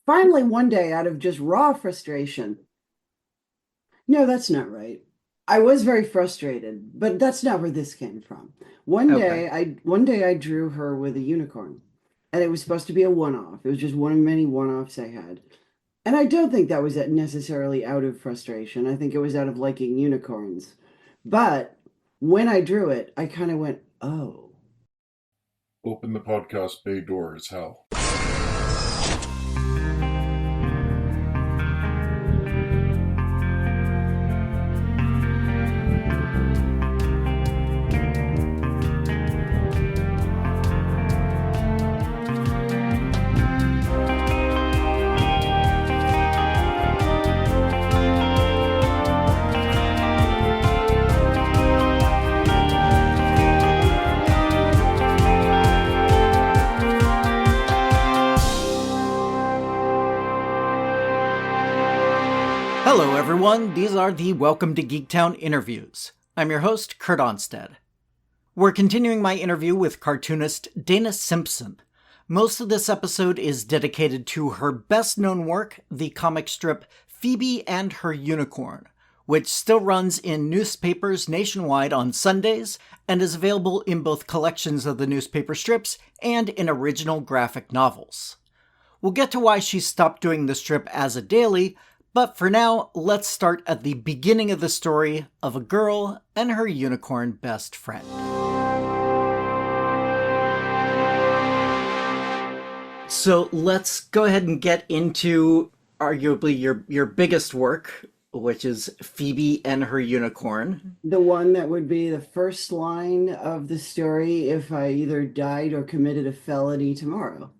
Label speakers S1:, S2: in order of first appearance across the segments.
S1: finally, one day, out of just raw frustration, no, that's not right. I was very frustrated, but that's not where this came from.
S2: Okay.
S1: One day I drew her with a unicorn, and it was supposed to be a one-off. It was just one of many one-offs I had. And I don't think that was necessarily out of frustration. I think it was out of liking unicorns. But when I drew it, I kind of went, oh.
S3: Open the podcast bay doors, Hal.
S2: Hello, everyone. These are the Welcome to Geektown interviews. I'm your host, Kurt Onstead. We're continuing my interview with cartoonist Dana Simpson. Most of this episode is dedicated to her best-known work, the comic strip Phoebe and Her Unicorn, which still runs in newspapers nationwide on Sundays and is available in both collections of the newspaper strips and in original graphic novels. We'll get to why she stopped doing the strip as a daily, but for now, let's start at the beginning of the story of a girl and her unicorn best friend. So let's go ahead and get into arguably your biggest work, which is Phoebe and Her Unicorn.
S1: The one that would be the first line of the story if I either died or committed a felony tomorrow.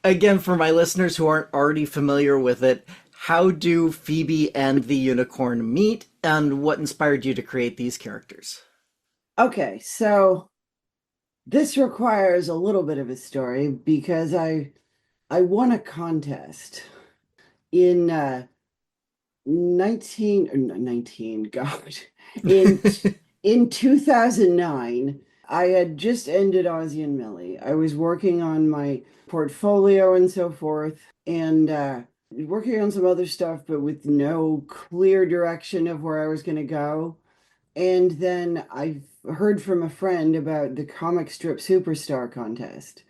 S2: Again, for my listeners who aren't already familiar with it, how do Phoebe and the unicorn meet, and what inspired you to create these characters?
S1: Okay, so this requires a little bit of a story because I won a contest in 19 God in in 2009. I had just ended Ozzy and Millie. I was working on my portfolio and so forth, and working on some other stuff, but with no clear direction of where I was going to go. And then I heard from a friend about the comic strip superstar contest,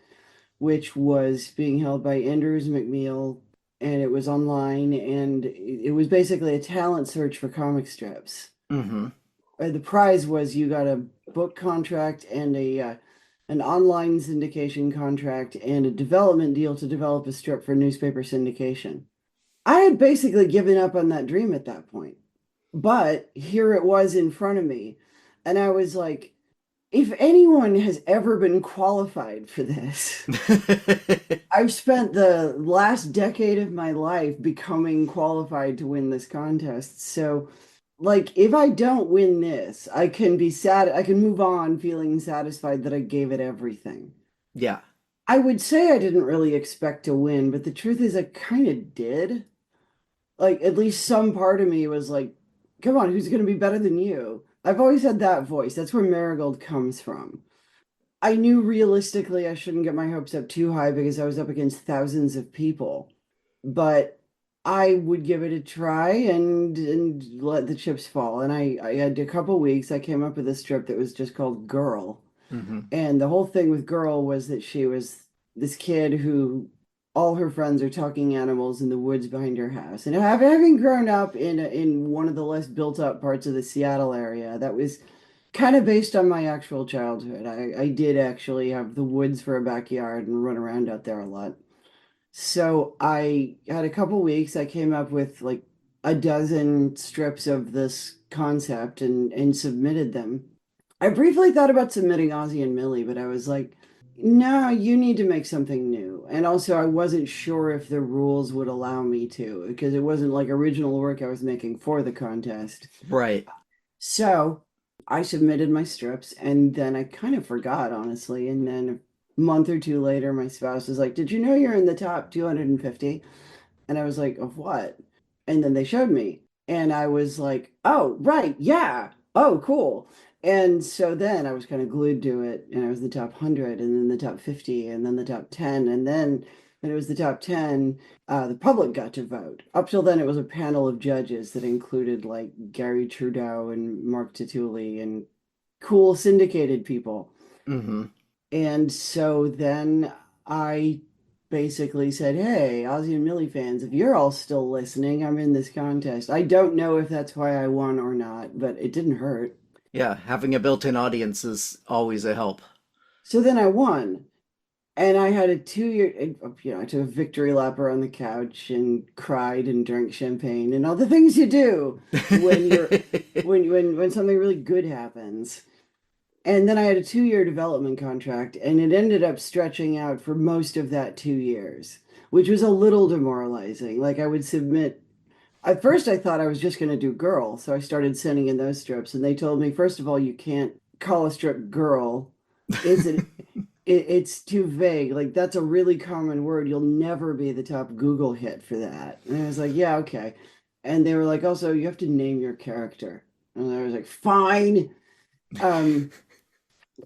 S1: which was being held by Andrews McMeel, and it was online, and it was basically a talent search for comic strips.
S2: Mm-hmm.
S1: The prize was you got a book contract and a an online syndication contract and a development deal to develop a strip for newspaper syndication. I had basically given up on that dream at that point, but here it was in front of me, and I was like, if anyone has ever been qualified for this, I've spent the last decade of my life becoming qualified to win this contest. So, like, if I don't win this, I can be sad. I can move on feeling satisfied that I gave it everything.
S2: Yeah.
S1: I would say I didn't really expect to win, but the truth is I kind of did. Like, at least some part of me was like, come on, who's going to be better than you? I've always had that voice. That's where Marigold comes from. I knew realistically I shouldn't get my hopes up too high because I was up against thousands of people, but I would give it a try and let the chips fall. And I had a couple weeks. I came up with a strip that was just called Girl.
S2: Mm-hmm.
S1: And the whole thing with Girl was that she was this kid who all her friends are talking animals in the woods behind her house. And having grown up in one of the less built up parts of the Seattle area, that was kind of based on my actual childhood. I did actually have the woods for a backyard and run around out there a lot. So I had a couple weeks. I came up with like a dozen strips of this concept and submitted them. I briefly thought about submitting Ozzy and Millie, but I was like, no, you need to make something new. And also, I wasn't sure if the rules would allow me to, because it wasn't like original work I was making for the contest.
S2: Right.
S1: So I submitted my strips, and then I kind of forgot, honestly. And then a month or two later, my spouse was like, did you know you're in the top 250? And I was like, of what? And then they showed me, and I was like, oh, right, yeah. Oh, cool. And so then I was kind of glued to it, and I was the top 100, and then the top 50, and then the top 10. And then when it was the top 10, the public got to vote. Up till then, it was a panel of judges that included like Gary Trudeau and Mark Tatuli and cool syndicated people.
S2: Mm-hmm.
S1: And so then I basically said, hey, Ozzy and Millie fans, if you're all still listening, I'm in this contest. I don't know if that's why I won or not, but it didn't hurt.
S2: Yeah, having a built-in audience is always a help.
S1: So then I won. And I had a 2 year, I took a victory lap around the couch and cried and drank champagne and all the things you do when you're when something really good happens. And then I had a 2 year development contract, and it ended up stretching out for most of that 2 years, which was a little demoralizing. Like I would submit. At first, I thought I was just going to do girl, so I started sending in those strips, and they told me, first of all, you can't call a strip girl. It's an it's too vague. Like that's a really common word. You'll never be the top Google hit for that. And I was like, yeah, okay. And they were like, also, you have to name your character. And I was like, fine. Um,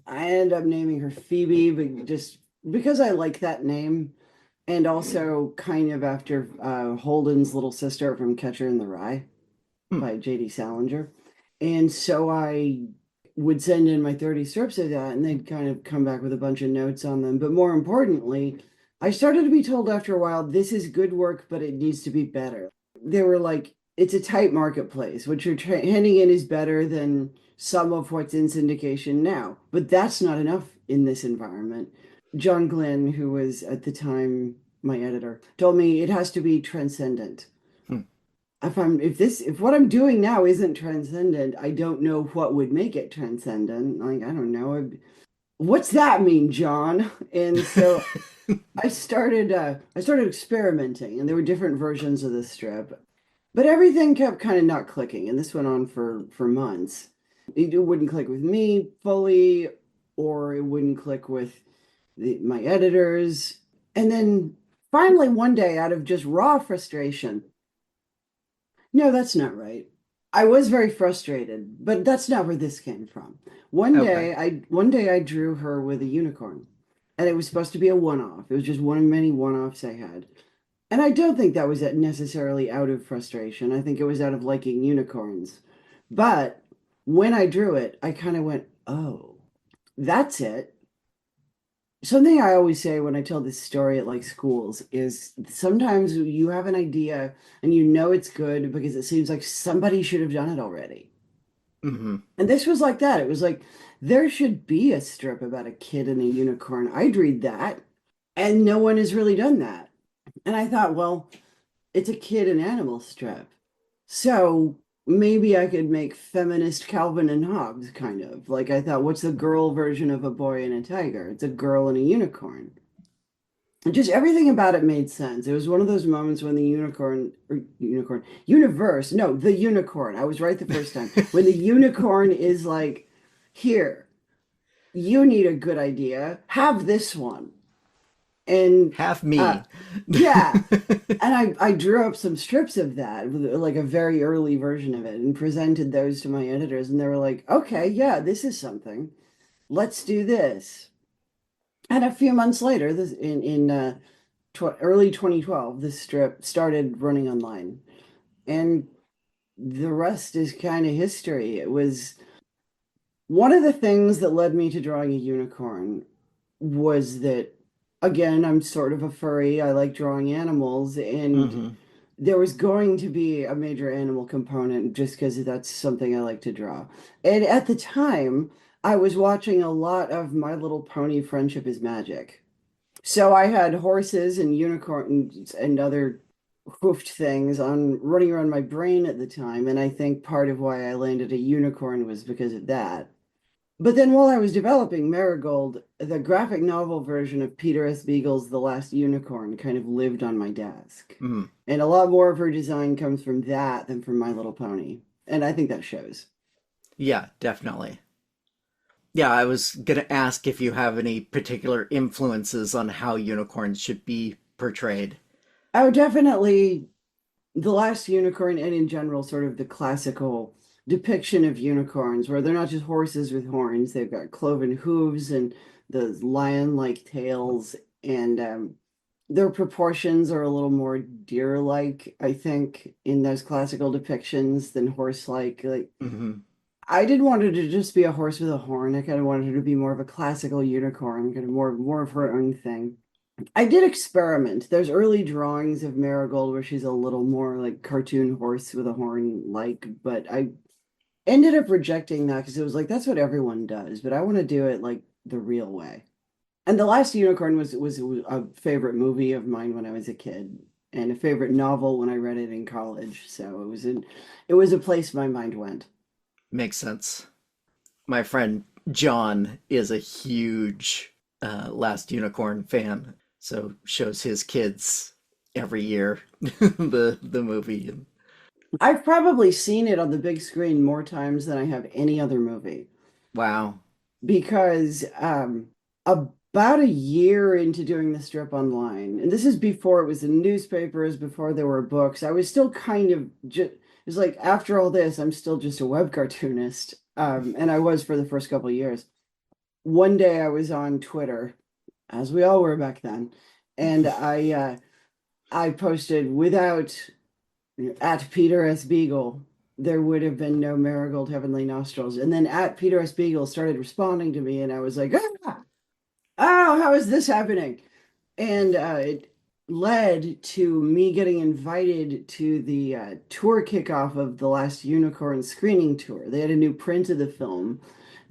S1: I ended up naming her Phoebe, but just because I like that name, and also kind of after Holden's little sister from Catcher in the Rye
S2: Hmm.
S1: by J.D. Salinger. And so I would send in my 30 strips of that, and they'd kind of come back with a bunch of notes on them. But more importantly, I started to be told after a while, this is good work, but it needs to be better. They were like, it's a tight marketplace. What you're handing in is better than some of what's in syndication now. But that's not enough in this environment. John Glenn, who was at the time my editor, told me it has to be transcendent.
S2: Hmm.
S1: If what I'm doing now isn't transcendent, I don't know what would make it transcendent. Like, I don't know. What's that mean, John? And so I started experimenting, and there were different versions of the strip, but everything kept kind of not clicking, and this went on for months. It wouldn't click with me fully, or it wouldn't click with my editors. And then finally one day, out of just raw frustration, no, that's not right. I was very frustrated, but that's not where this came from.
S2: Okay.
S1: One day I drew her with a unicorn, and it was supposed to be a one-off. It was just one of many one-offs I had. And I don't think that was necessarily out of frustration. I think it was out of liking unicorns. But when I drew it, I kind of went, "Oh, that's it." Something I always say when I tell this story at like schools is sometimes you have an idea and you know it's good because it seems like somebody should have done it already.
S2: Mm-hmm.
S1: And this was like that. It was like there should be a strip about a kid and a unicorn. I'd read that. And no one has really done that. And I thought, well, it's a kid and animal strip. So maybe I could make feminist Calvin and Hobbes kind of. Like I thought, what's the girl version of a boy and a tiger? It's a girl and a unicorn. And just everything about it made sense. It was one of those moments when the universe, no, the unicorn. I was right the first time. When the unicorn is like, here, you need a good idea. Have this one. And
S2: Have
S1: uh,
S2: me.
S1: yeah, and I drew up some strips of that, like a very early version of it, and presented those to my editors, and they were like, "Okay, yeah, this is something. Let's do this." And a few months later, this in early 2012, this strip started running online, and the rest is kind of history. It was one of the things that led me to drawing a unicorn was that, again, I'm sort of a furry. I like drawing animals, and
S2: Mm-hmm.
S1: there was going to be a major animal component just because that's something I like to draw. And at the time, I was watching a lot of My Little Pony Friendship is Magic. So I had horses and unicorns and other hoofed things on running around my brain at the time. And I think part of why I landed a unicorn was because of that. But then while I was developing Marigold, the graphic novel version of Peter S. Beagle's The Last Unicorn kind of lived on my desk.
S2: Mm.
S1: And a lot more of her design comes from that than from My Little Pony. And I think that shows.
S2: Yeah, definitely. Yeah, I was gonna ask if you have any particular influences on how unicorns should be portrayed.
S1: Oh, definitely The Last Unicorn, and in general, sort of the classical depiction of unicorns where they're not just horses with horns, they've got cloven hooves and those lion-like tails, and their proportions are a little more deer-like, I think, in those classical depictions than horse-like. Like
S2: Hmm.
S1: I didn't want her to just be a horse with a horn. I kind of wanted her to be more of a classical unicorn, kind of more of her own thing. I did experiment. There's early drawings of Marigold where she's a little more like cartoon horse with a horn like, but I ended up rejecting that because it was like that's what everyone does, but I want to do it like the real way. And The Last Unicorn was a favorite movie of mine when I was a kid and a favorite novel when I read it in college. So it was a place my mind went.
S2: Makes sense. My friend John is a huge Last Unicorn fan, so shows his kids every year the movie. And
S1: I've probably seen it on the big screen more times than I have any other movie
S2: wow.
S1: because about a year into doing the strip online, and this is before it was in newspapers, before there were books, I was still kind of just, it's like after all this, I'm still just a web cartoonist. And I was for the first couple of years. One day I was on Twitter, as we all were back then, and I posted without at Peter S. Beagle, there would have been no Marigold Heavenly Nostrils. And then at Peter S. Beagle started responding to me, and I was like, ah, oh, how is this happening? And it led to me getting invited to the tour kickoff of the Last Unicorn screening tour. They had a new print of the film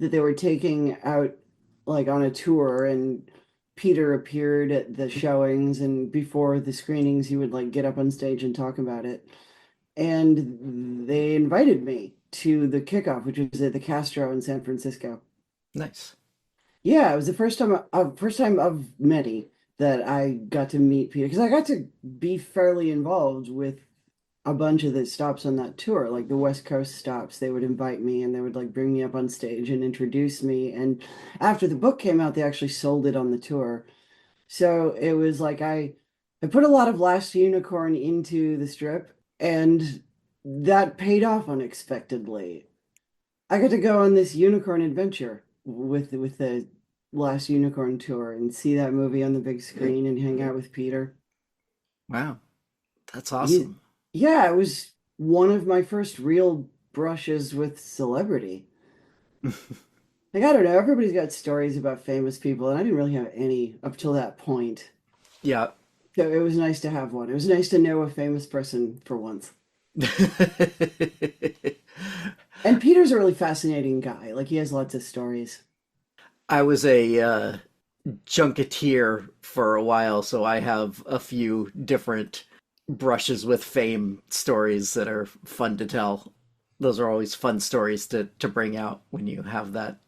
S1: that they were taking out like on a tour, and Peter appeared at the showings, and before the screenings he would like get up on stage and talk about it. And they invited me to the kickoff, which was at the Castro in San Francisco.
S2: Nice.
S1: Yeah, it was the first time of many that I got to meet Peter because I got to be fairly involved with a bunch of the stops on that tour, like the West Coast stops. They would invite me and they would like bring me up on stage and introduce me. And after the book came out, they actually sold it on the tour. So it was like I put a lot of Last Unicorn into the strip, and that paid off unexpectedly. I got to go on this unicorn adventure with the Last Unicorn tour and see that movie on the big screen and hang out with Peter.
S2: Wow. That's
S1: He,
S2: awesome.
S1: yeah, it was one of my first real brushes with celebrity. Like, I don't know, everybody's got stories about famous people, and I didn't really have any up till that point.
S2: Yeah.
S1: So it was nice to have one. It was nice to know a famous person for once. And Peter's a really fascinating guy. Like, he has lots of stories.
S2: I was a junketeer for a while, so I have a few different brushes with fame stories that are fun to tell. Those are always fun stories to bring out when you have that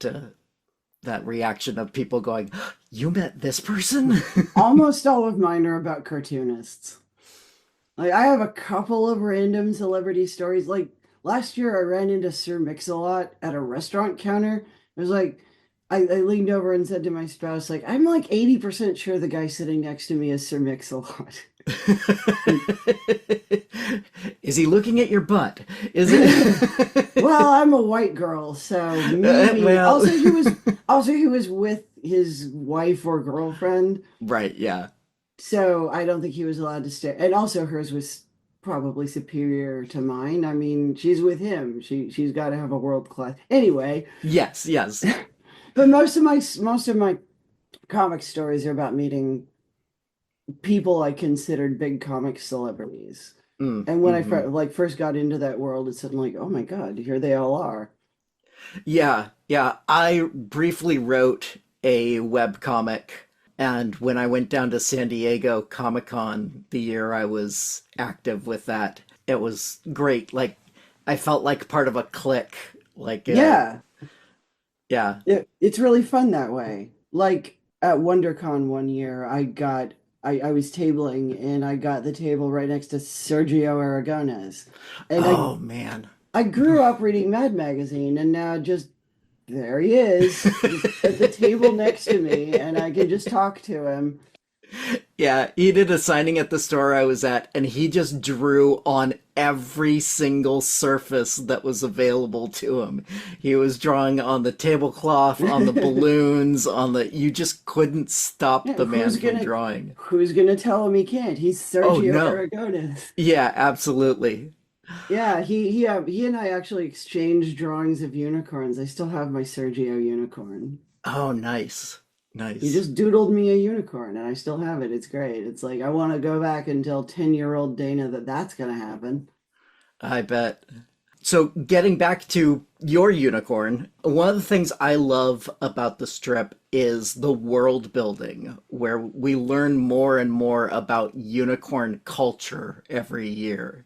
S2: reaction of people going, "You met this person?"
S1: Almost all of mine are about cartoonists. Like, I have a couple of random celebrity stories. Like, last year I ran into Sir Mix-a-Lot at a restaurant counter. It was like, I leaned over and said to my spouse, like, I'm like 80% sure the guy sitting next to me is Sir Mix-a-Lot.
S2: Is he looking at your butt? Is it?
S1: Well, I'm a white girl, so maybe.
S2: Well,
S1: Also he was with his wife or girlfriend,
S2: right, yeah.
S1: so I don't think he was allowed to stay. And also hers was probably superior to mine. I mean, she's with him. She's got to have a world class. Anyway,
S2: Yes, yes.
S1: but most of my comic stories are about meeting people I considered big comic celebrities.
S2: Mm,
S1: And when I
S2: hmm.
S1: first got into that world, it's suddenly like, oh my God, here they all are.
S2: Yeah, yeah. I briefly wrote a web comic, and when I went down to San Diego Comic Con the year I was active with that, it was great. Like, I felt like part of a clique. Like,
S1: Yeah,
S2: yeah.
S1: it's really fun that way. Like at WonderCon one year, I was tabling and I got the table right next to Sergio Aragonés. And
S2: Oh man.
S1: I grew up reading Mad Magazine, and now just there he is, just at the table next to me, and I can just talk to him.
S2: Yeah, he did a signing at the store I was at, and he just drew on every single surface that was available to him. He was drawing on the tablecloth, on the balloons, on the. You just couldn't stop
S1: Yeah,
S2: the man from drawing.
S1: who's gonna tell him he can't? He's
S2: Oh
S1: Sergio
S2: no.
S1: Aragonés.
S2: Yeah, absolutely.
S1: Yeah, he and I actually exchanged drawings of unicorns. I still have my Sergio unicorn.
S2: Oh, nice.
S1: He
S2: Nice.
S1: just doodled me a unicorn, and I still have it. It's great. It's like I want to go back and tell 10-year-old Dana that that's gonna happen.
S2: I bet. So, getting back to your unicorn, one of the things I love about the strip is the world building, where we learn more and more about unicorn culture every year.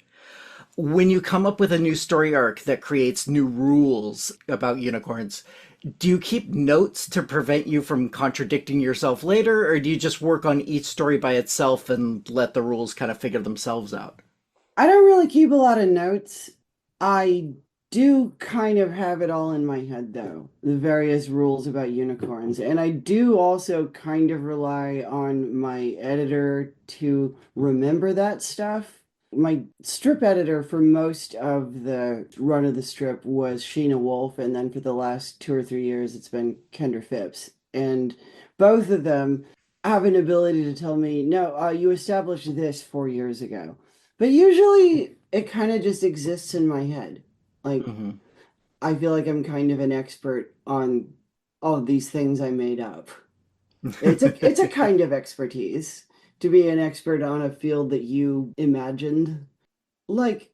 S2: When you come up with a new story arc that creates new rules about unicorns, do you keep notes to prevent you from contradicting yourself later, or do you just work on each story by itself and let the rules kind of figure themselves out?
S1: I don't really keep a lot of notes. I do kind of have it all in my head, though, the various rules about unicorns. And I do also kind of rely on my editor to remember that stuff. My strip editor for most of the run of the strip was Sheena Wolf, and then for the last 2 or 3 years, it's been Kendra Phipps. And both of them have an ability to tell me, no, you established this 4 years ago. But usually it kind of just exists in my head. Like,
S2: Hmm.
S1: I feel like I'm kind of an expert on all of these things I made up. It's a kind of expertise to be an expert on a field that you imagined. Like,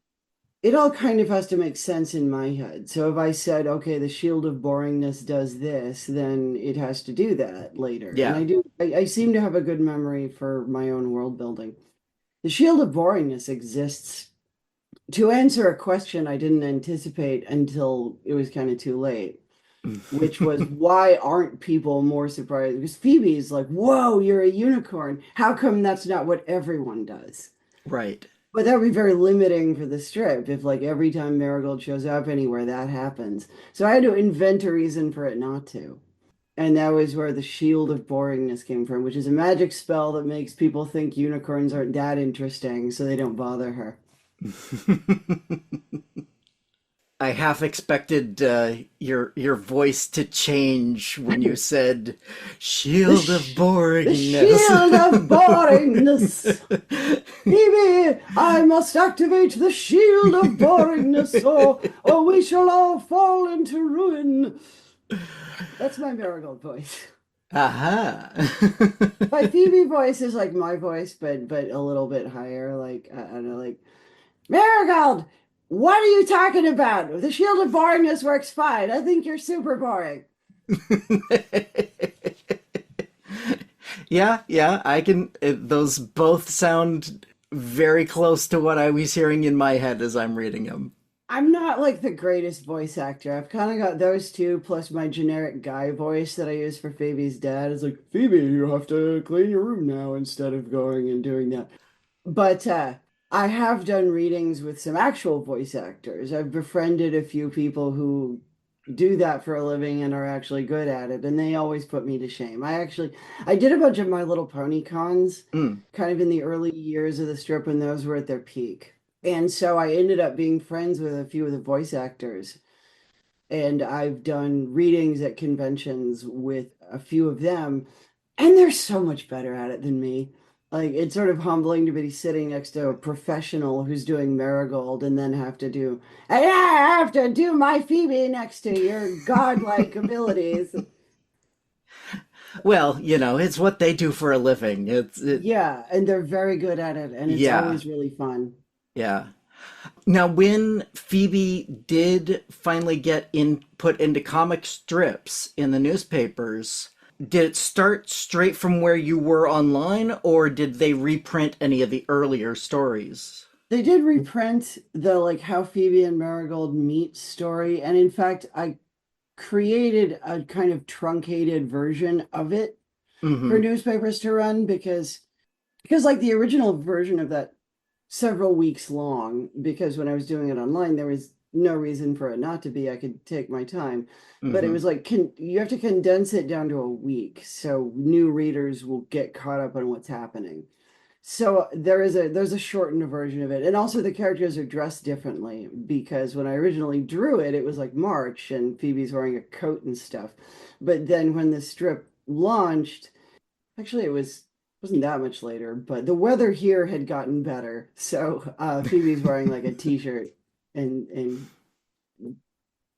S1: it all kind of has to make sense in my head. So if I said, okay, the shield of boringness does this, then it has to do that later. And
S2: Yeah.
S1: I seem to have a good memory for my own world building. The shield of boringness exists to answer a question I didn't anticipate until it was kind of too late, which was why aren't people more surprised? Because Phoebe's like, whoa, you're a unicorn. How come that's not what everyone does?
S2: Right.
S1: But that would be very limiting for the strip if, like, every time Marigold shows up anywhere, that happens. So I had to invent a reason for it not to. And that was where the Shield of Boringness came from, which is a magic spell that makes people think unicorns aren't that interesting, so they don't bother her.
S2: I half expected your voice to change when you said
S1: The,
S2: "shield of
S1: sh the
S2: boringness."
S1: Shield of Boringness! Phoebe, I must activate the Shield of Boringness, or we shall all fall into ruin. That's my Marigold voice.
S2: Aha.
S1: My Phoebe voice is like my voice, but a little bit higher. Like I don't know, like Marigold. What are you talking about? The Shield of Boringness works fine. I think you're super boring.
S2: Yeah, yeah, I can. Those both sound very close to what I was hearing in my head as I'm reading them.
S1: I'm not like the greatest voice actor. I've kind of got those two plus my generic guy voice that I use for Phoebe's dad. It's like, Phoebe, you have to clean your room now instead of going and doing that. But I have done readings with some actual voice actors. I've befriended a few people who do that for a living and are actually good at it, and they always put me to shame. I did a bunch of My Little Pony cons
S2: Mm.
S1: kind of in the early years of the strip when those were at their peak. And so I ended up being friends with a few of the voice actors. And I've done readings at conventions with a few of them, and they're so much better at it than me. Like, it's sort of humbling to be sitting next to a professional who's doing Marigold and then and I have to do my Phoebe next to your godlike abilities.
S2: Well, it's what they do for a living.
S1: Yeah, and they're very good at it, and it's
S2: Yeah,
S1: always really fun.
S2: yeah. Now, when Phoebe did finally get put into comic strips in the newspapers, did it start straight from where you were online, or did they reprint any of the earlier stories?
S1: They did reprint the like how Phoebe and Marigold meet story, and in fact, I created a kind of truncated version of it for
S2: Mm-hmm.
S1: newspapers to run because like the original version of that several weeks long because when I was doing it online there was no reason for it not to be. I could take my time, but it
S2: Mm-hmm.
S1: was like you have to condense it down to a week so new readers will get caught up on what's happening. So there's a shortened version of it. And also the characters are dressed differently because when I originally drew it, it was like March and Phoebe's wearing a coat and stuff. But then when the strip launched, actually wasn't that much later, but the weather here had gotten better. So Phoebe's wearing like a t-shirt and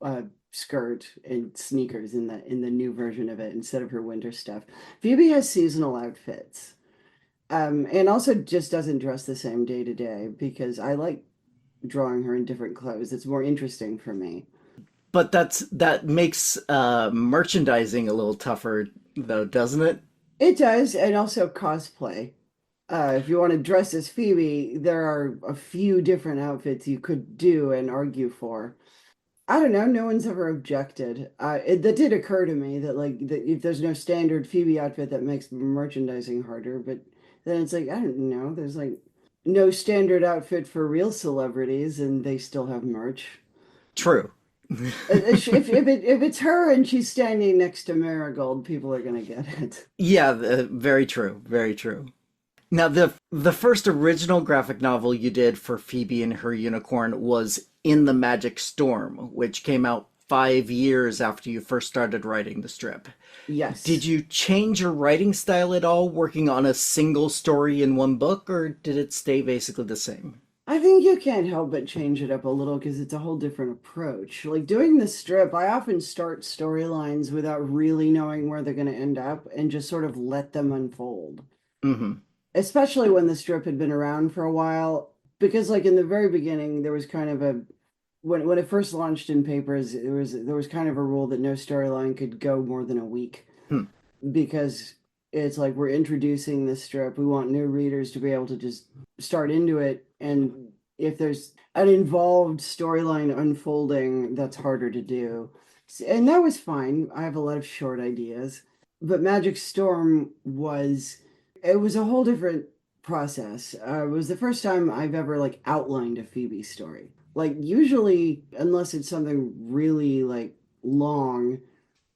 S1: uh skirt and sneakers in the new version of it instead of her winter stuff. Phoebe has seasonal outfits. And also just doesn't dress the same day to day because I like drawing her in different clothes. It's more interesting for me.
S2: But that makes merchandising a little tougher, though, doesn't it?
S1: It does, and also cosplay. If you want to dress as Phoebe, there are a few different outfits you could do and argue for. I don't know. No one's ever objected. That did occur to me that like that if there's no standard Phoebe outfit, that makes merchandising harder. But then it's like I don't know. There's like no standard outfit for real celebrities, and they still have merch.
S2: True.
S1: If it's her and she's standing next to Marigold, people are gonna get it.
S2: Yeah, very true. Very true. Now, the first original graphic novel you did for Phoebe and Her Unicorn was In the Magic Storm, which came out 5 years after you first started writing the strip. Did
S1: Yes.
S2: you change your writing style at all, working on a single story in one book, or did it stay basically the same?
S1: I think you can't help but change it up a little because it's a whole different approach. Like doing the strip, I often start storylines without really knowing where they're going to end up and just sort of let them unfold.
S2: Mm-hmm.
S1: Especially when the strip had been around for a while, because like in the very beginning, there was kind of a when it first launched in papers, there was kind of a rule that no storyline could go more than a week
S2: Hmm.
S1: because it's like we're introducing this strip. We want new readers to be able to just start into it. And if there's an involved storyline unfolding, that's harder to do. And that was fine. I have a lot of short ideas. But Magic Storm it was a whole different process. It was the first time I've ever like outlined a Phoebe story. Like usually, unless it's something really like long,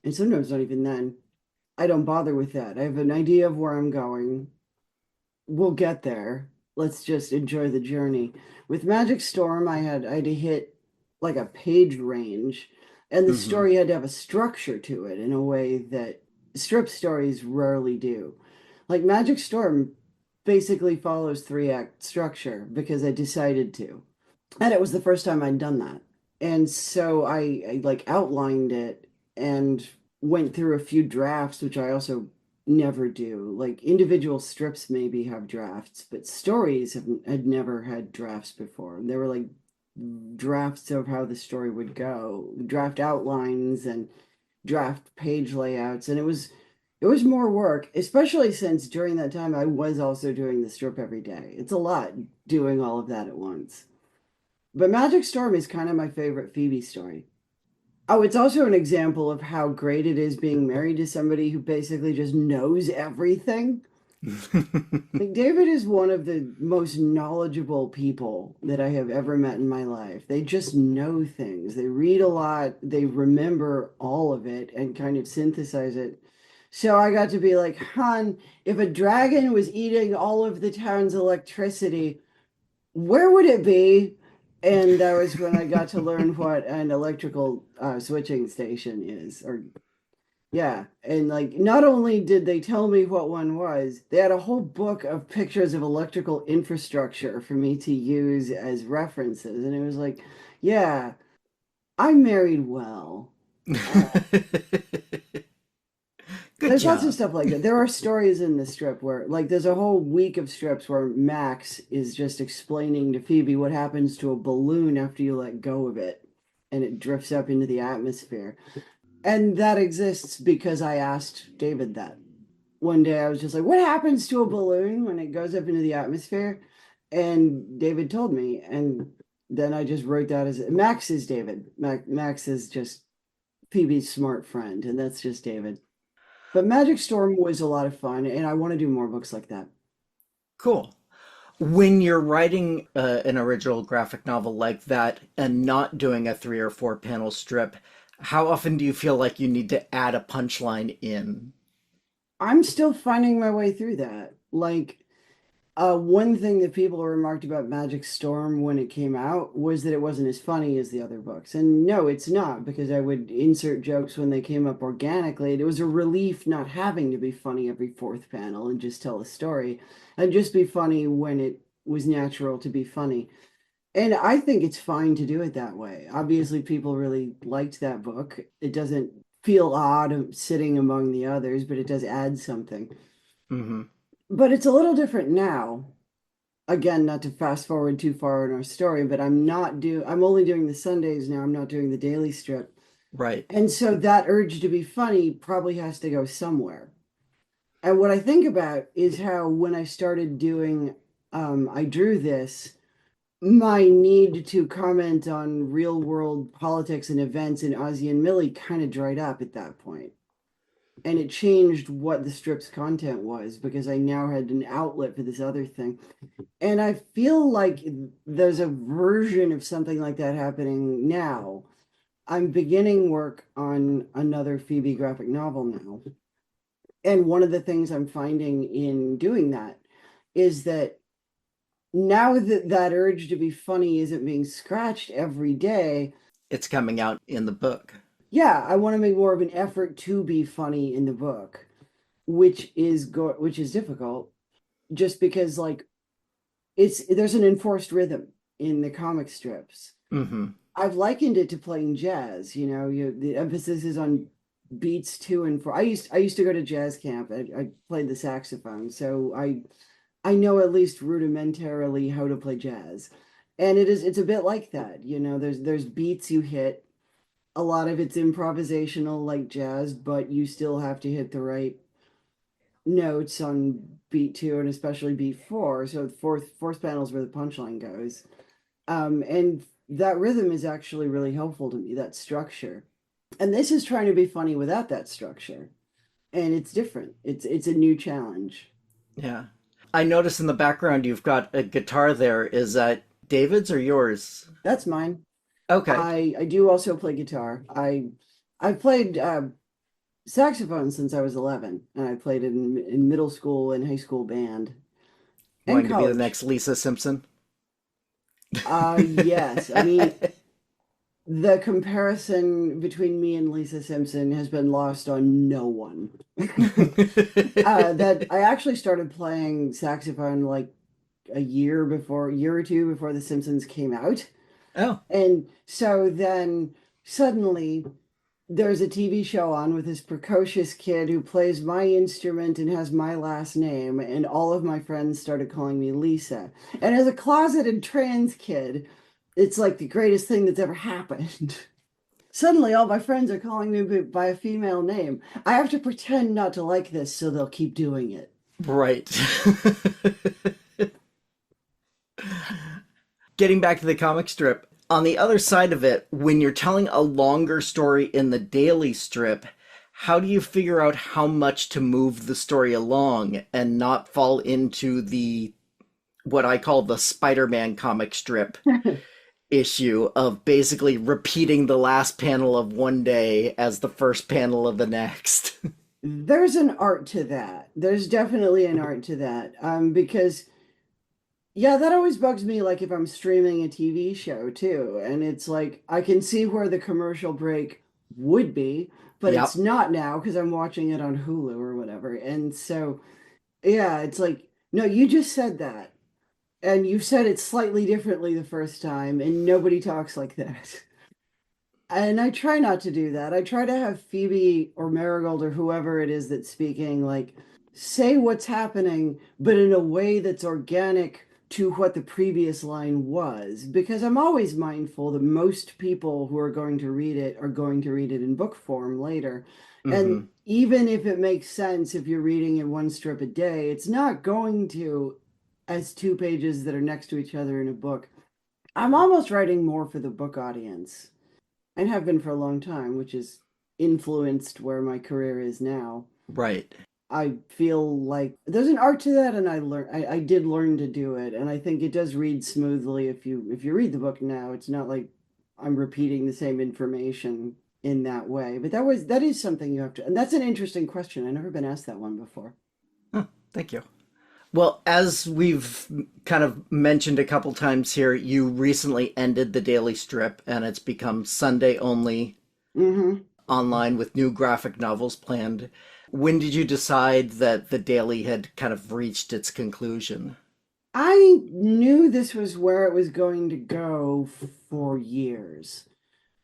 S1: and sometimes not even then, I don't bother with that. I have an idea of where I'm going. We'll get there. Let's just enjoy the journey. With Magic Storm, I had to hit like a page range, and the
S2: Mm-hmm.
S1: story had to have a structure to it in a way that strip stories rarely do. Like Magic Storm basically follows three-act structure because I decided to. And it was the first time I'd done that. And so I like outlined it and went through a few drafts, which I also never do. Like individual strips maybe have drafts, but stories had never had drafts before. There were like drafts of how the story would go, draft outlines and draft page layouts, and it was more work, especially since during that time I was also doing the strip every day. It's a lot doing all of that at once. But Magic Storm is kind of my favorite Phoebe story. Oh, it's also an example of how great it is being married to somebody who basically just knows everything. Like David is one of the most knowledgeable people that I have ever met in my life. They just know things. They read a lot, they remember all of it and kind of synthesize it. So I got to be like, "Hon, if a dragon was eating all of the town's electricity, where would it be?" And that was when I got to learn what an electrical switching station is. Or, yeah. And like, not only did they tell me what one was, they had a whole book of pictures of electrical infrastructure for me to use as references. And it was like, yeah, I married well. Uh,
S2: Good
S1: There's lots of
S2: job.
S1: stuff like that. There are stories in the strip where, like, there's a whole week of strips where Max is just explaining to Phoebe what happens to a balloon after you let go of it and it drifts up into the atmosphere. And that exists because I asked David that. One day I was just like, what happens to a balloon when it goes up into the atmosphere? And David told me. And then I just wrote that as Max is David. Max is just Phoebe's smart friend, and that's just David. But Magic Storm was a lot of fun, and I want to do more books like that.
S2: Cool. When you're writing an original graphic novel like that and not doing a 3 or 4 panel strip, how often do you feel like you need to add a punchline in?
S1: I'm still finding my way through that. Like, One thing that people remarked about Magic Storm when it came out was that it wasn't as funny as the other books. And no, it's not, because I would insert jokes when they came up organically. And it was a relief not having to be funny every fourth panel and just tell a story and just be funny when it was natural to be funny. And I think it's fine to do it that way. Obviously, people really liked that book. It doesn't feel odd sitting among the others, but it does add something.
S2: Mm-hmm.
S1: But it's a little different now. Again, not to fast forward too far in our story, but I'm only doing the Sundays now. I'm not doing the daily strip.
S2: Right.
S1: And so that urge to be funny probably has to go somewhere. And what I think about is how when I started doing I drew this, my need to comment on real world politics and events in Ozzy and Millie kind of dried up at that point. And it changed what the strip's content was because I now had an outlet for this other thing. And I feel like there's a version of something like that happening now. I'm beginning work on another Phoebe graphic novel now. And one of the things I'm finding in doing that is that now that that urge to be funny isn't being scratched every day,
S2: It's coming out in the book.
S1: yeah, I want to make more of an effort to be funny in the book, which is difficult just because like there's an enforced rhythm in the comic strips.
S2: Mm-hmm.
S1: I've likened it to playing jazz. The emphasis is on beats 2 and 4. I used to go to jazz camp. I played the saxophone, so I know at least rudimentarily how to play jazz. And it's a bit like that. There's beats you hit. A lot of it's improvisational like jazz, but you still have to hit the right notes on beat 2 and especially beat 4. So the fourth panel is where the punchline goes. And that rhythm is actually really helpful to me, that structure. And this is trying to be funny without that structure. And it's different. It's a new challenge.
S2: Yeah. I notice in the background you've got a guitar there. Is that David's or yours?
S1: That's mine.
S2: Okay.
S1: I do also play guitar. I played saxophone since I was 11, and I played it in middle school and high school band and
S2: Wanting to be the
S1: college.
S2: next Lisa Simpson?
S1: Yes. I mean, the comparison between me and Lisa Simpson has been lost on no one. That I actually started playing saxophone like a year or two before The Simpsons came out.
S2: Oh,
S1: And so then suddenly there's a TV show on with this precocious kid who plays my instrument and has my last name, and all of my friends started calling me Lisa. And as a closeted trans kid, it's like the greatest thing that's ever happened. Suddenly, all my friends are calling me by a female name. I have to pretend not to like this so they'll keep doing it.
S2: right. Getting back to the comic strip, on the other side of it, when you're telling a longer story in the daily strip, how do you figure out how much to move the story along and not fall into the what I call the Spider-Man comic strip issue of basically repeating the last panel of one day as the first panel of the next?
S1: There's an art to that. There's definitely an art to that. Because yeah, that always bugs me, like if I'm streaming a TV show too, and it's like I can see where the commercial break would be, but it's
S2: Yep.
S1: not now because I'm watching it on Hulu or whatever. And so, yeah, it's like, no, you just said that, and you said it slightly differently the first time, and nobody talks like that. And I try not to do that. I try to have Phoebe or Marigold or whoever it is that's speaking, like, say what's happening, but in a way that's organic to what the previous line was. Because I'm always mindful that most people who are going to read it are going to read it in book form later.
S2: Mm-hmm.
S1: And even if it makes sense if you're reading it one strip a day, it's not going to as 2 pages that are next to each other in a book. I'm almost writing more for the book audience and have been for a long time, which has influenced where my career is now.
S2: Right.
S1: I feel like there's an art to that, and I did learn to do it, and I think it does read smoothly if you read the book now. It's not like I'm repeating the same information in that way. But that is something you have to, and that's an interesting question. I've never been asked that one before.
S2: Huh, thank you. Well, as we've kind of mentioned a couple times here, you recently ended the daily strip and it's become Sunday only
S1: Hmm.
S2: online with new graphic novels planned. When did you decide that the daily had kind of reached its conclusion?
S1: I knew this was where it was going to go for years.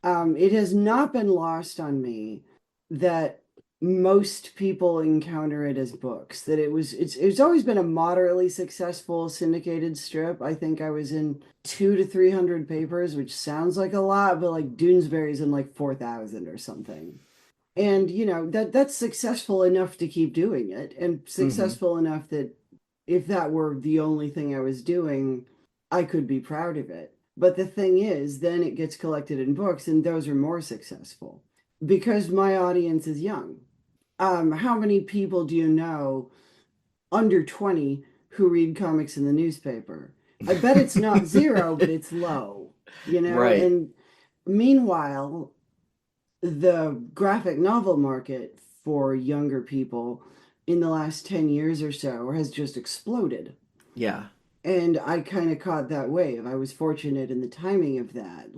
S1: It has not been lost on me that most people encounter it as books. That it's always been a moderately successful syndicated strip. I think I was in 200 to 300 papers, which sounds like a lot, but like Doonesbury's in like 4,000 or something. And that's successful enough to keep doing it, and
S2: Mm-hmm.
S1: successful enough that if that were the only thing I was doing, I could be proud of it. But the thing is, then it gets collected in books, and those are more successful because my audience is young. How many people do you know under 20 who read comics in the newspaper? I bet it's not zero, but it's low,
S2: Right.
S1: And meanwhile, the graphic novel market for younger people in the last 10 years or so has just exploded.
S2: Yeah.
S1: And I kind of caught that wave. I was fortunate in the timing of that.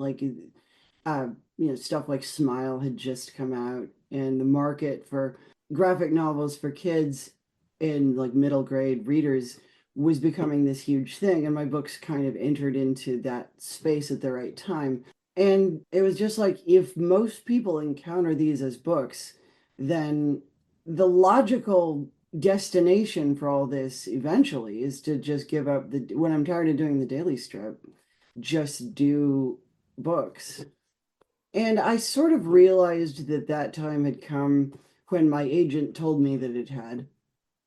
S1: Uh, stuff like Smile had just come out, and the market for graphic novels for kids in like middle grade readers was becoming this huge thing. And my books kind of entered into that space at the right time. And it was just like, if most people encounter these as books, then the logical destination for all this eventually is to just give up when I'm tired of doing the daily strip, just do books. And I sort of realized that that time had come when my agent told me that it had.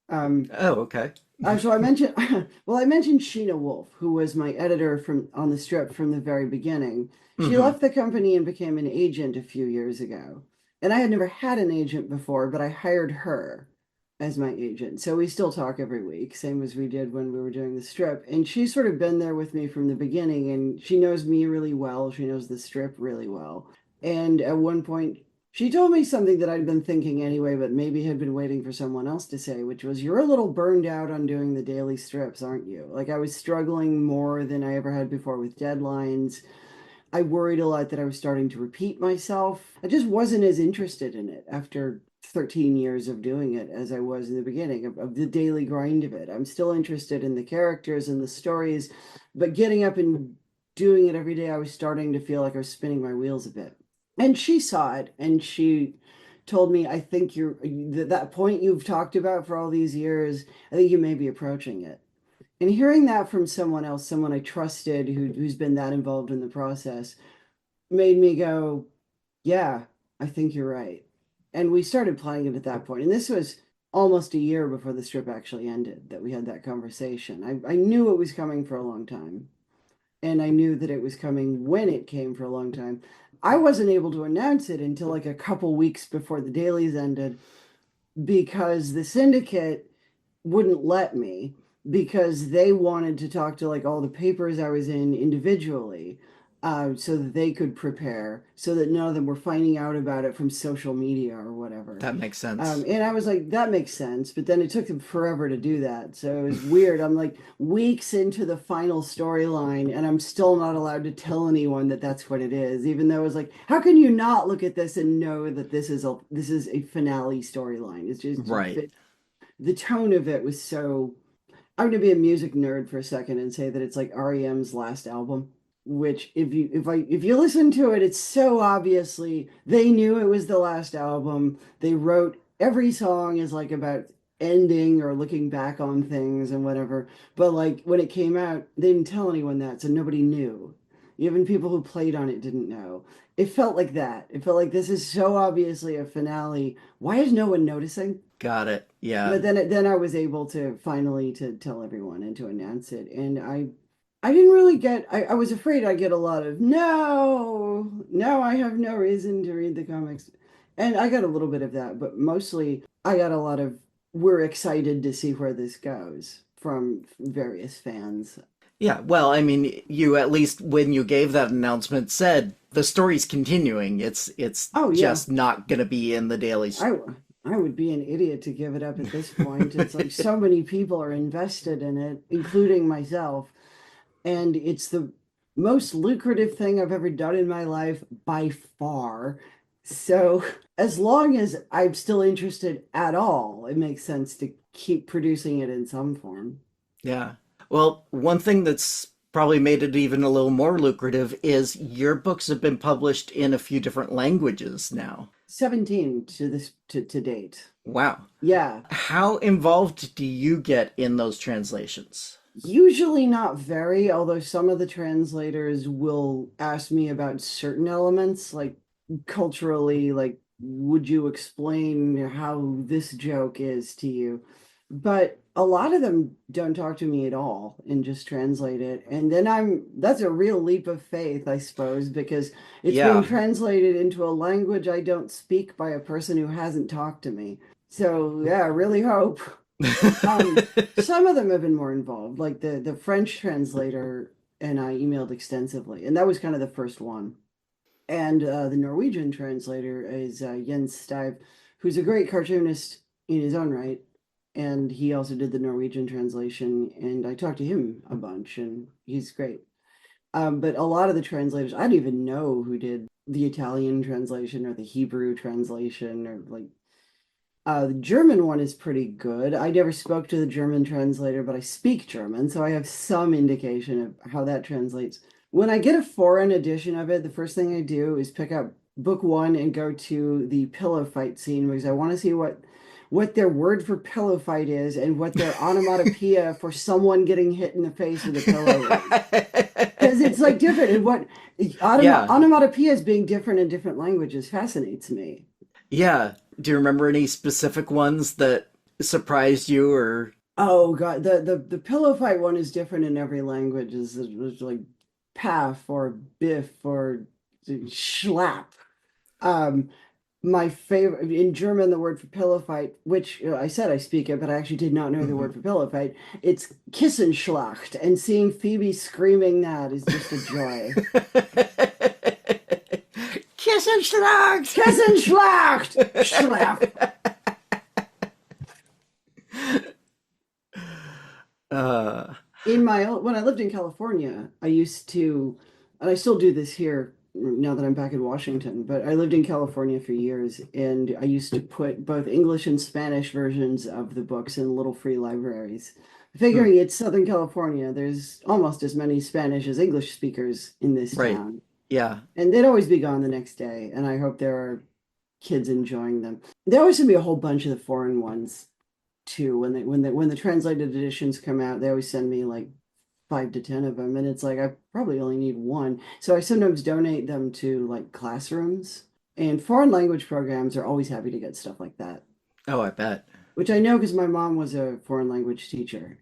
S1: Um,
S2: Oh, okay.
S1: so I mentioned, well, I mentioned Sheena Wolf, who was my editor from on the strip from the very beginning. She
S2: Mm-hmm.
S1: left the company and became an agent a few years ago. And I had never had an agent before, but I hired her as my agent. So we still talk every week, same as we did when we were doing the strip. And she's sort of been there with me from the beginning, and she knows me really well. She knows the strip really well. And at one point, she told me something that I'd been thinking anyway, but maybe had been waiting for someone else to say, which was, "You're a little burned out on doing the daily strips, aren't you?" Like, I was struggling more than I ever had before with deadlines. I worried a lot that I was starting to repeat myself. I just wasn't as interested in it after 13 years of doing it as I was in the beginning of the daily grind of it. I'm still interested in the characters and the stories, but getting up and doing it every day, I was starting to feel like I was spinning my wheels a bit. And she saw it, and she told me, "I think that point you've talked about for all these years, I think you may be approaching it." And hearing that from someone else, someone I trusted who's been that involved in the process, made me go, "Yeah, I think you're right." And we started playing it at that point. And this was almost a year before the strip actually ended that we had that conversation. I knew it was coming for a long time. And I knew that it was coming when it came for a long time. I wasn't able to announce it until like a couple weeks before the dailies ended because the syndicate wouldn't let me because they wanted to talk to like all the papers I was in individually, so that they could prepare, so that none of them were finding out about it from social media or whatever.
S2: That makes sense.
S1: And I was like, that makes sense. But then it took them forever to do that. So it was weird. I'm like weeks into the final storyline, and I'm still not allowed to tell anyone that that's what it is, even though it was like, how can you not look at this and know that this is a finale storyline? It's just
S2: Right.
S1: the tone of it was so. I'm going to be a music nerd for a second and say that it's like REM's last album, which if you listen to it, it's so obviously they knew it was the last album. They wrote every song is like about ending or looking back on things and whatever. But like when it came out, they didn't tell anyone that, so nobody knew. Even people who played on it didn't know. It felt like that. It felt like this is so obviously a finale. Why is no one noticing?
S2: Got it. Yeah.
S1: But then I was able to finally to tell everyone and to announce it. And I didn't really get I was afraid I'd get a lot of no, I have no reason to read the comics. And I got a little bit of that, but mostly I got a lot of we're excited to see where this goes from various fans.
S2: Yeah. Well, I mean, you at least when you gave that announcement said the story's continuing. It's
S1: Oh yeah.
S2: just not going to be in the daily.
S1: I I would be an idiot to give it up at this point. It's like so many people are invested in it, including myself. And it's the most lucrative thing I've ever done in my life by far. So, as long as I'm still interested at all, it makes sense to keep producing it in some form.
S2: Yeah. Well, one thing that's probably made it even a little more lucrative is your books have been published in a few different languages now.
S1: 17 to date.
S2: Wow.
S1: Yeah.
S2: How involved do you get in those translations?
S1: Usually not very, although some of the translators will ask me about certain elements, like culturally, like, would you explain how this joke is to you? But a lot of them don't talk to me at all and just translate it. And then that's a real leap of faith, I suppose, because it's being
S2: Yeah.
S1: translated into a language I don't speak by a person who hasn't talked to me. So yeah, I really hope. Some of them have been more involved, like the French translator and I emailed extensively, and that was kind of the first one. And the Norwegian translator is Jens Stuyve, who's a great cartoonist in his own right, and he also did the Norwegian translation. And I talked to him a bunch, and he's great. But a lot of the translators, I don't even know who did the Italian translation or the Hebrew translation or like the German one is pretty good. I never spoke to the German translator, but I speak German, so I have some indication of how that translates. When I get a foreign edition of it, the first thing I do is pick up book one and go to the pillow fight scene because I want to see what their word for pillow fight is and what their onomatopoeia for someone getting hit in the face with a pillow is. Because it's like different, and what
S2: Yeah.
S1: onomatopoeias being different in different languages fascinates me.
S2: Yeah. Do you remember any specific ones that surprised you or
S1: Oh God, the pillow fight one is different in every language. Is like paff or biff or schlap. Um, my favorite in German, the word for pillow fight, which I said I speak it, but I actually did not know the word
S2: Mhm.
S1: for pillow fight. It's Kissenschlacht, and seeing Phoebe screaming that is just a joy.
S2: Kiss and Schlacht!
S1: Kissenschlacht, schlap.
S2: uh,
S1: In my own, when I lived in California, I used to, and I still do this here now that I'm back in Washington, but I lived in California for years, and I used to put both English and Spanish versions of the books in little free libraries.
S2: hmm,
S1: Figuring it's Southern California, there's almost as many Spanish as English speakers in this
S2: right.
S1: town,
S2: Yeah.
S1: and they'd always be gone the next day, and I hope there are kids enjoying them. There always seem to be a whole bunch of the foreign ones too. When the translated editions come out, they always send me like 5 to 10 of them, and it's like I probably only need one. So I sometimes donate them to like classrooms, and foreign language programs are always happy to get stuff like that,
S2: Oh, I bet.
S1: which I know because my mom was a foreign language teacher.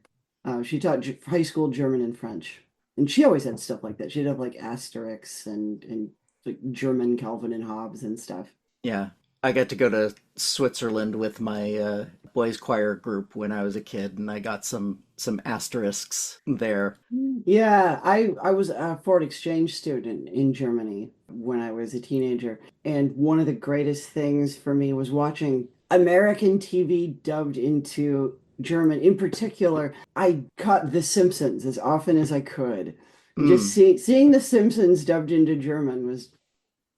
S1: She taught high school German and French, and she always had stuff like that. She'd have like Asterix and like German Calvin and Hobbes and stuff.
S2: Yeah. I got to go to Switzerland with my boys choir group when I was a kid, and I got some asterisks there.
S1: Yeah, I was a foreign exchange student in Germany when I was a teenager, and one of the greatest things for me was watching American TV dubbed into German. In particular, I caught The Simpsons as often as I could. Just
S2: Mm.
S1: seeing The Simpsons dubbed into German was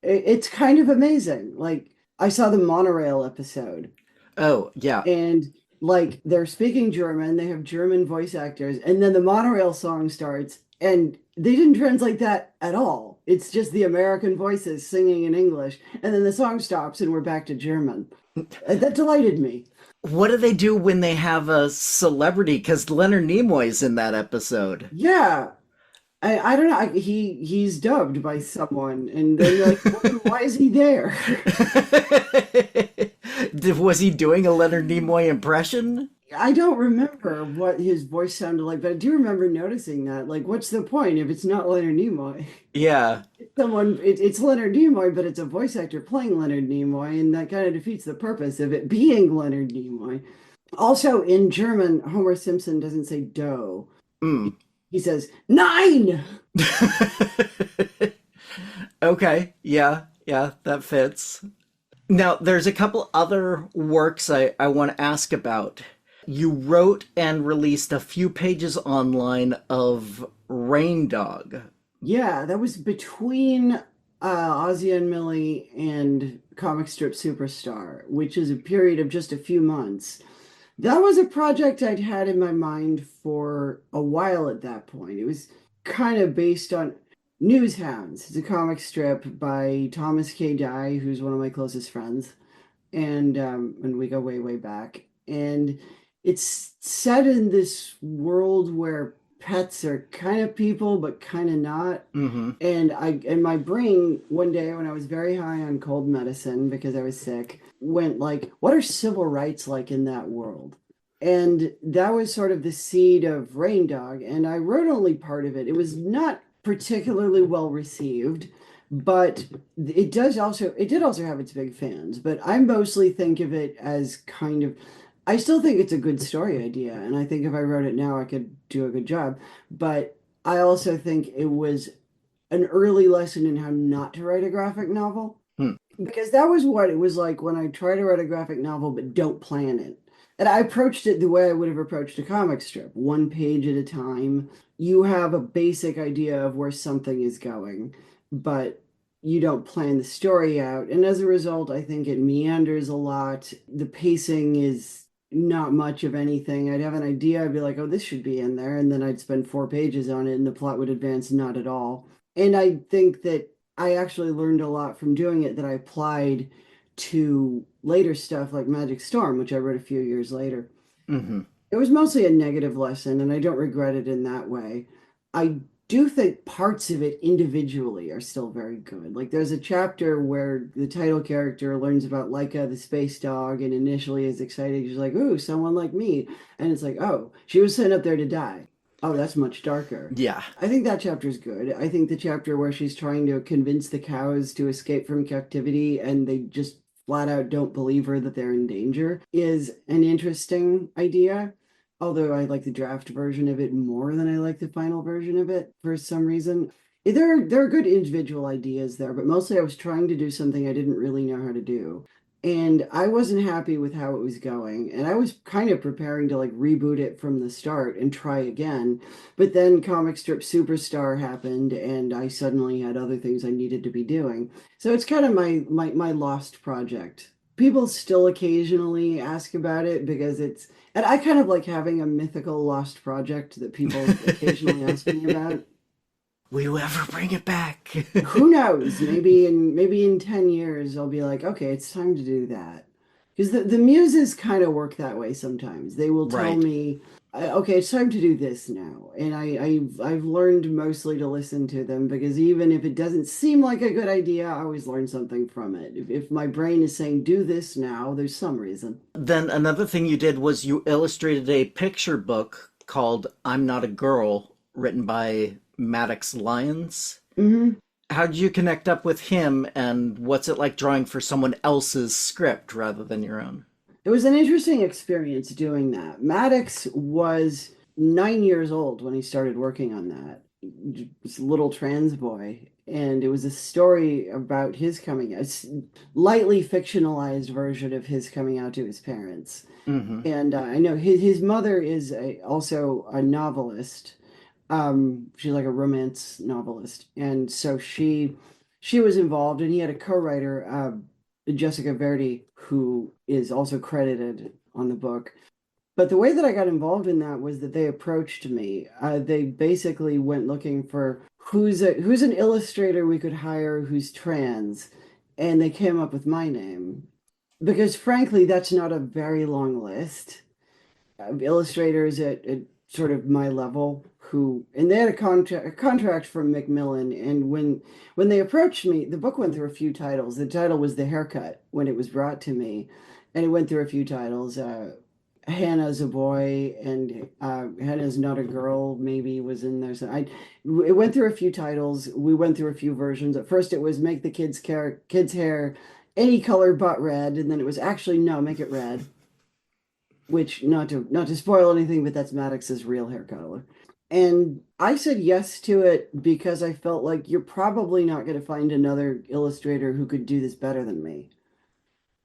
S1: it's kind of amazing. Like I saw the monorail episode
S2: Oh, yeah.
S1: and like they're speaking German, they have German voice actors, and then the monorail song starts, and they didn't translate that at all. It's just the American voices singing in English, and then the song stops, and we're back to German. That delighted me.
S2: What do they do when they have a celebrity? Because Leonard Nimoy's in that episode.
S1: Yeah, I don't know. He's dubbed by someone, and then you're like, why is he there?
S2: Was he doing a Leonard Nimoy impression?
S1: I don't remember what his voice sounded like, but I do remember noticing that. Like, what's the point if it's not Leonard Nimoy?
S2: Yeah.
S1: It's Leonard Nimoy, but it's a voice actor playing Leonard Nimoy, and that kind of defeats the purpose of it being Leonard Nimoy. Also, in German, Homer Simpson doesn't say "doe";
S2: Mm.
S1: he says "nine."
S2: Okay. Yeah. Yeah, that fits. Now, there's a couple other works I want to ask about. You wrote and released a few pages online of Rain Dog.
S1: Yeah, that was between Ozzy and Millie and Comic Strip Superstar, which is a period of just a few months. That was a project I'd had in my mind for a while at that point. It was kind of based on News Hounds. It's a comic strip by Thomas K. Dye, who's one of my closest friends, and we go way, way back. And it's set in this world where pets are kind of people, but kind of not.
S2: Mm-hmm.
S1: And my brain one day when I was very high on cold medicine because I was sick, went like, what are civil rights like in that world? And that was sort of the seed of Rain Dog. And I wrote only part of it. It was not particularly well received, but it did also have its big fans. But I mostly think of it as kind of, I still think it's a good story idea, and I think if I wrote it now I could do a good job. But I also think it was an early lesson in how not to write a graphic novel,
S2: Hmm.
S1: because that was what it was like when I try to write a graphic novel but don't plan it. And I approached it the way I would have approached a comic strip, one page at a time. You have a basic idea of where something is going, but you don't plan the story out. And as a result, I think it meanders a lot. The pacing is not much of anything. I'd have an idea, I'd be like, oh, this should be in there. And then I'd spend 4 pages on it and the plot would advance not at all. And I think that I actually learned a lot from doing it that I applied to later stuff like Magic Storm, which I wrote a few years later.
S2: Mm-hmm.
S1: It was mostly a negative lesson, and I don't regret it in that way. I do think parts of it individually are still very good. Like there's a chapter where the title character learns about Laika the space dog and initially is excited. She's like, ooh, someone like me. And it's like, oh, she was sent up there to die. Oh, that's much darker.
S2: Yeah.
S1: I think that chapter is good. I think the chapter where she's trying to convince the cows to escape from captivity and they just flat out don't believe her that they're in danger is an interesting idea. Although I like the draft version of it more than I like the final version of it for some reason. There are good individual ideas there, but mostly I was trying to do something I didn't really know how to do. And I wasn't happy with how it was going. And I was kind of preparing to like reboot it from the start and try again. But then Comic Strip Superstar happened and I suddenly had other things I needed to be doing. So it's kind of my lost project. People still occasionally ask about it because it's, and I kind of like having a mythical lost project that people occasionally ask me about.
S2: Will you ever bring it back?
S1: Who knows? Maybe in 10 years I'll be like, okay, it's time to do that. Because the muses kind of work that way sometimes. They will tell
S2: Right.
S1: me, okay, it's time to do this now. And I've learned mostly to listen to them because even if it doesn't seem like a good idea, I always learn something from it. If my brain is saying do this now, there's some reason.
S2: Then another thing you did was you illustrated a picture book called I'm Not a Girl, written by Maddox Lyons.
S1: Hmm.
S2: How did you connect up with him, and what's it like drawing for someone else's script rather than your own?
S1: It was an interesting experience doing that. Maddox was 9 years old when he started working on that. This little trans boy. And it was a story about his coming out, lightly fictionalized version of his coming out to his parents.
S2: Mm-hmm.
S1: And I know his mother is also a novelist. She's like a romance novelist. And so she was involved, and he had a co-writer, Jessica Verdi, who is also credited on the book. But the way that I got involved in that was that they approached me. They basically went looking for who's an illustrator we could hire who's trans, and they came up with my name because frankly, that's not a very long list of illustrators at sort of my level who, and they had a contract from Macmillan, and when they approached me, the book went through a few titles. The title was The Haircut when it was brought to me, and it went through a few titles. Hannah's a boy, and Hannah's not a girl. Maybe was in there. So it went through a few titles. We went through a few versions. At first, it was make the kids hair any color but red, and then it was actually no, make it red. Which not to spoil anything, but that's Maddox's real hair color. And I said yes to it because I felt like you're probably not going to find another illustrator who could do this better than me.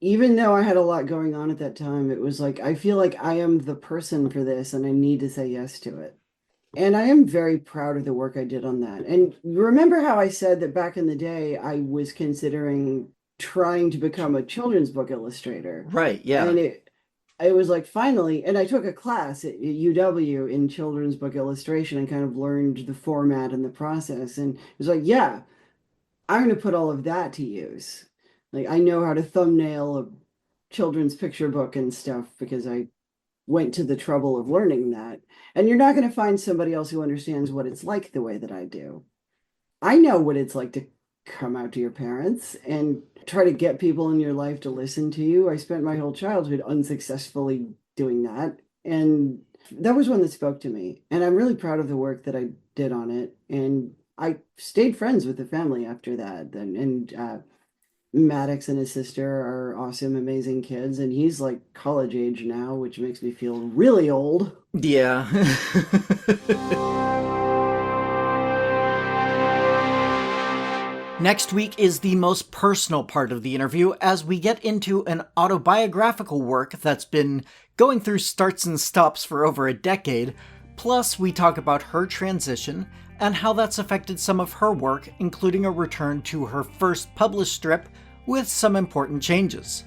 S1: even though I had a lot going on at that time, it was like I feel like I am the person for this and I need to say yes to it. And I am very proud of the work I did on that. And remember how I said that back in the day I was considering trying to become a children's book illustrator.
S2: Right, yeah.
S1: And it was like finally, and I took a class at UW in children's book illustration and kind of learned the format and the process. And it was like, yeah, I'm going to put all of that to use. Like I know how to thumbnail a children's picture book and stuff because I went to the trouble of learning that. And you're not going to find somebody else who understands what it's like the way that I do. I know what it's like to come out to your parents and try to get people in your life to listen to you. I spent my whole childhood unsuccessfully doing that. And that was one that spoke to me. And I'm really proud of the work that I did on it. And I stayed friends with the family after that. And Maddox and his sister are awesome, amazing kids. And he's like college age now, which makes me feel really old.
S2: Yeah. Next week is the most personal part of the interview as we get into an autobiographical work that's been going through starts and stops for over a decade, plus we talk about her transition and how that's affected some of her work, including a return to her first published strip with some important changes.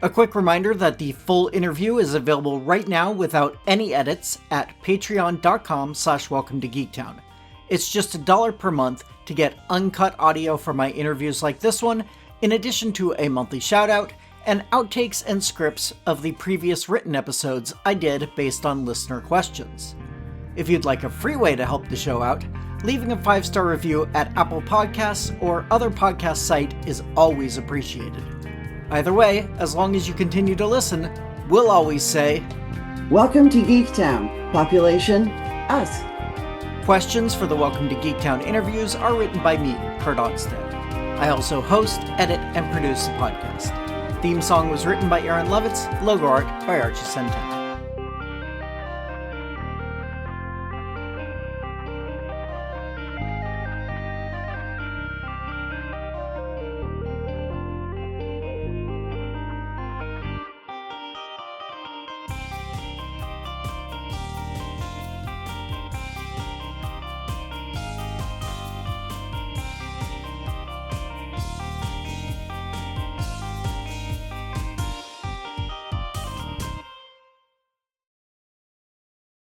S2: A quick reminder that the full interview is available right now without any edits at patreon.com/welcome to Geektown. It's just $1 per month to get uncut audio from my interviews like this one, in addition to a monthly shoutout and outtakes and scripts of the previous written episodes I did based on listener questions. If you'd like a free way to help the show out, leaving a 5-star review at Apple Podcasts or other podcast site is always appreciated. Either way, as long as you continue to listen, we'll always say,
S1: welcome to Geektown. Population, us.
S2: Questions for the Welcome to Geektown interviews are written by me, Kurt Onstead. I also host, edit, and produce the podcast. Theme song was written by Aaron Lovitz, logo art by Archie Senten.